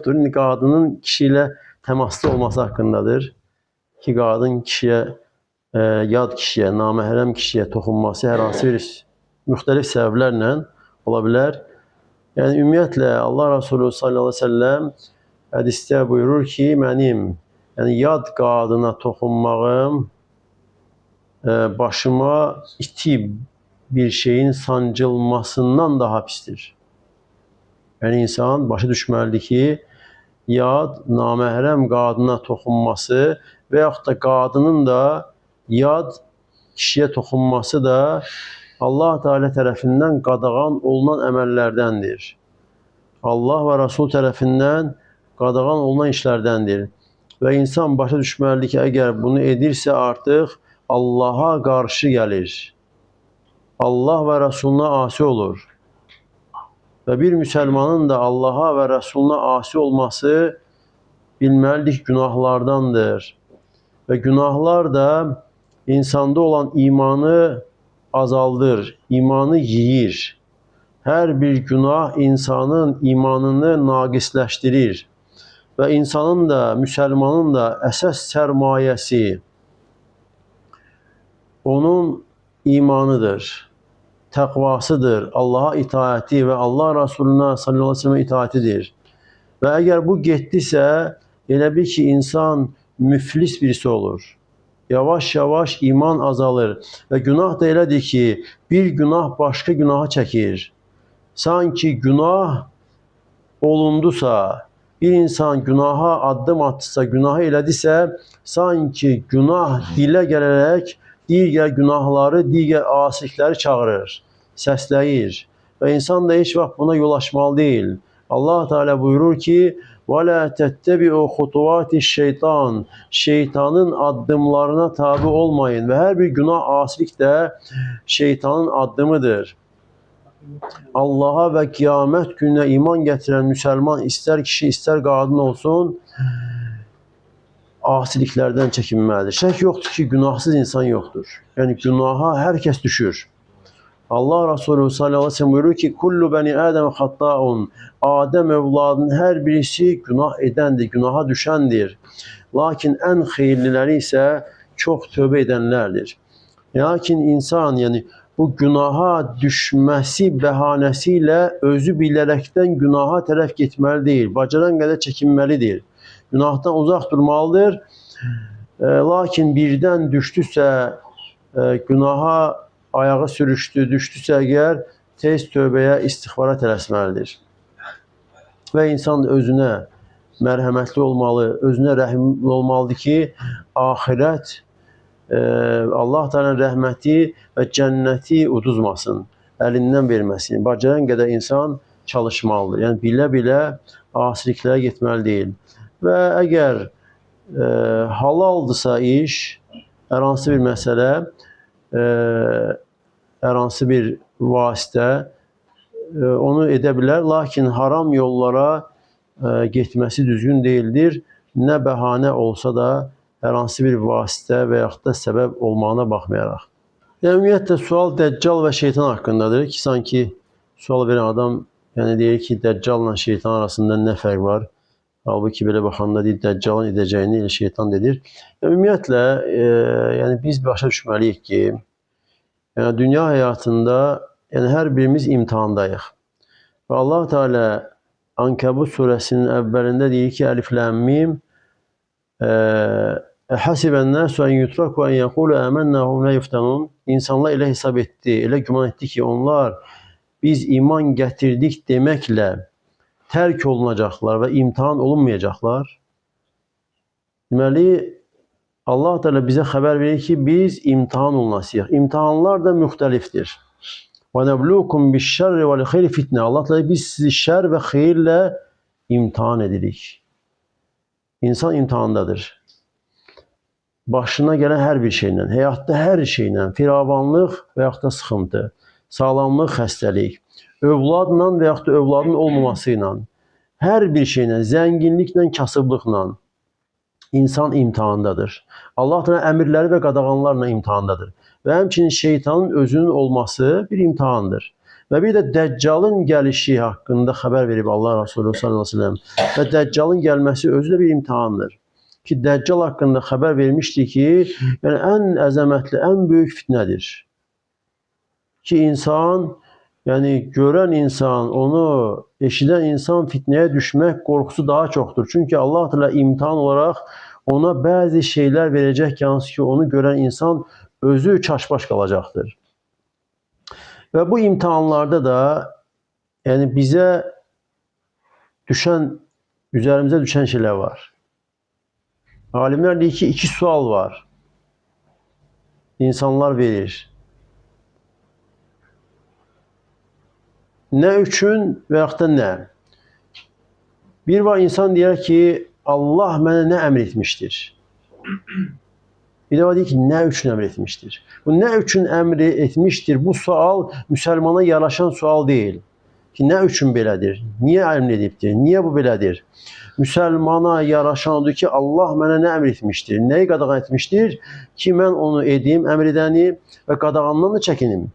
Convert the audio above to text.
yoxdur. İndi qadının kişi ilə təmaslı olması haqqındadır. Ki, qadın kişiyə, yad kişiyə, naməhrəm kişiyə toxunması hər hansı bir müxtəlif səbəblərlə ola bilər. Yəni, ümumiyyətlə, Allah Resulü sallallahu aleyhi ve sellem hədisdə buyurur ki, mənim yad qadına toxunmağım başıma itib bir şeyin sancılmasından daha pistir. Yəni, insan başa düşməlidir ki, yad, naməhrəm qadına toxunması və yaxud da qadının da yad kişiyə toxunması da Allah Teala tərəfindən qadağan olunan əməllərdəndir. Allah və Rasul tərəfindən qadağan olunan işlərdəndir. Və insan başa düşməlidir ki, əgər bunu edirsə artıq Allaha qarşı gəlir. Allah və Rasuluna asi olur. Və bir müsəlmanın da Allaha və Rasuluna asi olması bilməlidir ki, günahlardandır. Və günahlar da insanda olan imanı azaldır, imanı yiyir. Hər bir günah insanın imanını naqisləşdirir. Və insanın da, müsəlmanın da əsas sərmayəsi onun imanıdır, təqvasıdır, Allaha itaəti və Allah Rasuluna sallallahu aleyhi ve sellem itaətidir. Və əgər bu getdisə, elə bil ki, insan müflis birisi olur. Yavaş-yavaş iman azalır. Və günah da elədir ki, bir günah başqa günaha çəkir. Sanki günah olundusa, bir insan günaha addım atsa, günahı elədisə, sanki günah dilə gələrək digər günahları, digər asilikləri çağırır, səsləyir. Və insan da heç vaxt buna yol açmalı deyil. Allah Teala buyurur ki, وَلَا تَتَّبِعُوا خُطُوَاتِ الشَّيْطَانِ Şeytanın addımlarına tabi olmayın. Və hər bir günah, asilik də şeytanın addımıdır. Allaha və qiyamət gününə iman gətirən müsəlman, istər kişi, istər qadın olsun, asiliklərdən çəkinməlidir. Şək yoxdur ki, günahsız insan yoxdur. Yəni, günaha hər kəs düşür. Allah Resulü sallallahu aleyhi ve sellem buyurur ki, kullu bəni Ədəm xattaun. Adəm övladının hər birisi günah edəndir, günaha düşəndir. Lakin ən xeyirliləri isə çox tövbə edənlərdir. Lakin insan, yəni bu günaha düşməsi bəhanəsi ilə özü bilərəkdən günaha tərəf getməli deyil. Bacaran qədər çəkinməlidir. Günahdan uzaq durmalıdır. Lakin birdən düşdüsə, günaha ayağı sürüşdü, düşdüsə əgər tez tövbəyə, istiğfara tələsməlidir. Və insan özünə mərhəmətli olmalı, özünə rəhimli olmalıdır ki, axirət Allah Teala'nın rəhməti və cənnəti uduzmasın, əlindən verməsin. Bacaran qədər insan çalışmalıdır. Yəni, bilə-bilə asiliklərə getməli deyil. Və əgər halaldırsa iş, hər hansı bir məsələ, hər hansı bir vasitə onu edə bilər, lakin haram yollara getməsi düzgün deyildir. Nə bəhanə olsa da hər hansı bir vasitə və yaxud da səbəb olmağına baxmayaraq. Yəni, ümumiyyətlə, sual Dəccal və şeytan haqqındadır ki, sanki sual verən adam deyir ki, Dəccalla şeytan arasında nə fərq var? Halbuki belə baxanda deyir, Dəccalın edəcəyini ilə şeytan dedir. Ümumiyyətlə, biz başa düşməliyik ki, dünya həyatında hər birimiz imtihandayıq. Və Allah Teala Ankəbut surəsinin əvvəlində deyir ki, Əlif-Ləmmim Həsibən-nəsu ən yutraku ən yəqulu əmənnəhum lə yuftanun. İnsanlar elə hesab etdi, elə güman etdi ki, onlar biz iman gətirdik deməklə tərk olunacaqlar və imtihan olunmayacaqlar. Deməli, Allah Teala bizə xəbər verir ki, biz imtihan olunasıyıq. İmtihanlar da müxtəlifdir. وَنَبْلُوكُمْ بِالشَّرِّ وَالْخَيْرِ fitnə. Allah Teala biz sizi şər və xeyirlə imtihan edirik. İnsan imtihandadır. Başına gələn hər bir şeylə, həyatda hər şeylə, firavanlıq və yaxud da sıxıntı, sağlamlıq, xəstəlik, övladla və yaxud da övladın olmaması ilə, hər bir şeylə, zənginliklə, kasıblıqla insan imtihandadır. Allah Teala əmirləri və qadağanlarla imtihandadır. Və həmçinin şeytanın özünün olması bir imtihandır. Və bir də Dəccalın gəlişi haqqında xəbər verib Allah Rasulü sallallahu əleyhi və səlləm. Və Dəccalın gəlməsi özü də bir imtahandır. Ki Dəccal haqqında xəbər vermişdi ki, yəni ən əzəmətli, ən böyük fitnədir. Ki insan, yəni görən insan, onu eşidən insan fitnəyə düşmək qorxusu daha çoxdur. Çünki Allah Teala imtahan olaraq ona bəzi şeylər verəcək hansı ki, onu görən insan özü çaşbaş qalacaqdır. Və bu imtahanlarda da yəni bizə düşən, üzərimizə düşən şeylər var. Alimlər deyir ki, iki sual var. İnsanlar verir. Nə üçün və yaxud da nə? Bir var insan deyər ki, Allah mənə nə əmr etmişdir? Bir də var deyir ki, nə üçün əmr etmişdir? Bu nə üçün əmr etmişdir? Bu sual müsəlmana yaraşan sual deyil. Ki, nə üçün belədir? Niyə əmr edibdir? Niyə bu belədir? Müsəlmana yaraşan odur ki, Allah mənə nə əmr etmişdir? Nəyi qadağan etmişdir? Ki, mən onu edim, əmr edəni və qadağandan da çəkinim.